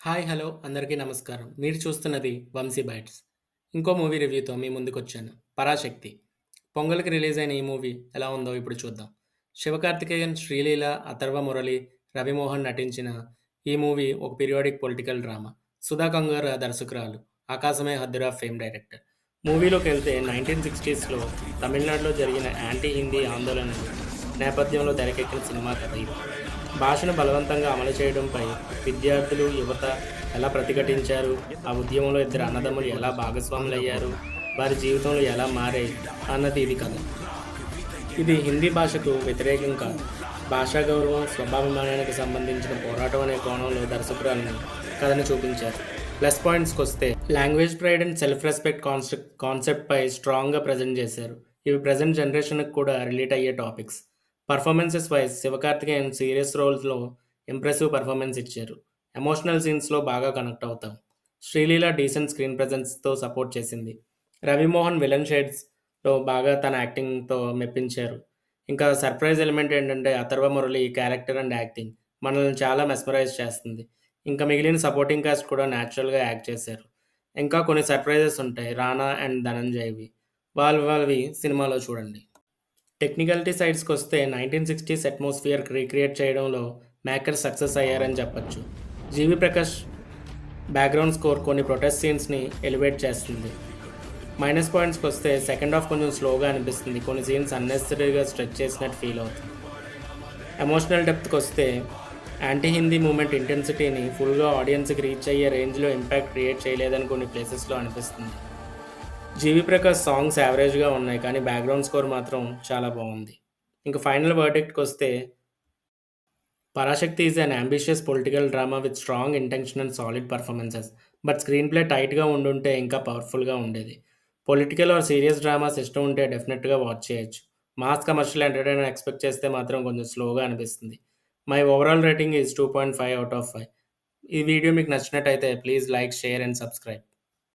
Hi! Hello! అందరికీ నమస్కారం. మీరు చూస్తున్నది 'వంశీ బైట్స్'. ఇంకో మూవీ రివ్యూతో మీ ముందుకొచ్చాను. 'పరాశక్తి'. పొంగల్‌కి రిలీజ్ అయిన ఈ మూవీ ఎలా ఉందో ఇప్పుడు చూద్దాం. శివకార్తికేయన్, శ్రీలీల, అథర్వ మురళి, రవిమోహన్ నటించిన ఈ మూవీ ఒక పీరియాడిక్ పొలిటికల్ డ్రామా. సుధా కంగార దర్శకురాలు. ఆకాశమే హద్దురా ఫేమ్ డైరెక్టర్. మూవీలోకెళ్తే 1960స్‌లో తమిళనాడులో జరిగిన యాంటీ హిందీ ఆందోళనలు నేపథ్యంలో తెరకెక్కిన సినిమా కథ ఇది. భాషను బలవంతంగా అమలు చేయడంపై విద్యార్థులు, యువత ఎలా ప్రతిఘటించారు, ఆ ఉద్యమంలో ఇద్దరు అన్నదమ్ములు ఎలా భాగస్వాములయ్యారు, వారి జీవితంలో ఎలా మారాయి అన్నది ఇది కథ. ఇది హిందీ భాషకు వ్యతిరేకం కాదు. భాషా గౌరవం, స్వభాభిమానానికి సంబంధించిన పోరాటం అనే కోణంలో దర్శకురాలను కథను చూపించారు. ప్లస్ పాయింట్స్‌కొస్తే language pride and self respect కాన్సెప్ట్‌పై స్ట్రాంగ్‌గా ప్రెజెంట్ చేశారు. ఇవి ప్రెజెంట్ జనరేషన్‌కి కూడా రిలేట్ అయ్యే topics. Performances wise Sivakarthikeyan serious రోల్స్‌లో ఇంప్రెసివ్ పర్ఫార్మెన్స్ ఇచ్చారు. ఎమోషనల్ సీన్స్‌లో బాగా కనెక్ట్ అవుతాం. శ్రీలీల డీసెంట్ స్క్రీన్ ప్రెజెన్స్‌తో సపోర్ట్ చేసింది. రవిమోహన్ విలన్ షేడ్స్‌లో బాగా తన యాక్టింగ్‌తో మెప్పించారు. ఇంకా సర్ప్రైజ్ ఎలిమెంట్ ఏంటంటే Atharva Murali character and acting మనల్ని చాలా మెస్మరైజ్ చేస్తుంది. ఇంకా మిగిలిన సపోర్టింగ్ కాస్ట్ కూడా న్యాచురల్‌గా యాక్ట్ చేశారు. ఇంకా కొన్ని సర్ప్రైజెస్ ఉంటాయి. రానా అండ్ ధనంజయ్‌వి. వాళ్ళవి సినిమాలో చూడండి. టెక్నికాలిటీ సైడ్స్‌కొస్తే 1960s అట్మాస్ఫియర్ రీక్రియేట్ చేయడంలో మేకర్స్ సక్సెస్ అయ్యారని చెప్పొచ్చు. 'జీవి ప్రకాష్' బ్యాక్‌గ్రౌండ్ స్కోర్ కొన్ని ప్రొటెస్ట్ సీన్స్‌ని ఎలివేట్ చేస్తుంది. మైనస్ పాయింట్స్‌కొస్తే సెకండ్ హాఫ్ కొంచెం స్లోగా అనిపిస్తుంది. కొన్ని సీన్స్ అన్నెసెసరీగా స్ట్రెచ్ చేసినట్టు ఫీల్ అవుతుంది. ఎమోషనల్ డెప్త్‌కొస్తే యాంటీ హిందీ మూవ్‌మెంట్ ఇంటెన్సిటీని ఫుల్‌గా ఆడియన్స్‌కి రీచ్ అయ్యే రేంజ్‌లో ఇంపాక్ట్ క్రియేట్ చేయలేదని కొన్ని ప్లేసెస్‌లో అనిపిస్తుంది. 'జీవి ప్రకాష్' సాంగ్స్ యావరేజ్‌గా ఉన్నాయి. కానీ బ్యాక్‌గ్రౌండ్ స్కోర్ మాత్రం చాలా బావుంది. ఇంక ఫైనల్ వర్డిక్ట్‌కొస్తే 'Parasakthi' is an ambitious political drama with strong intention and solid performances. But screenplay టైట్‌గా ఉండుంటే ఇంకా పవర్‌ఫుల్‌గా ఉండేది. పొలిటికల్ ఆర్ సీరియస్ డ్రామాస్ ఇష్టం ఉంటే డెఫినెట్‌గా వాచ్ చేయొచ్చు. మాస్ కమర్షియల్ ఎంటర్‌టైనర్ ఎక్స్‌పెక్ట్ చేస్తే మాత్రం కొంచెం స్లోగా అనిపిస్తుంది. My overall rating is 2.5 out of 5. ఈ వీడియో మీకు నచ్చినట్టయితే please like, share and subscribe.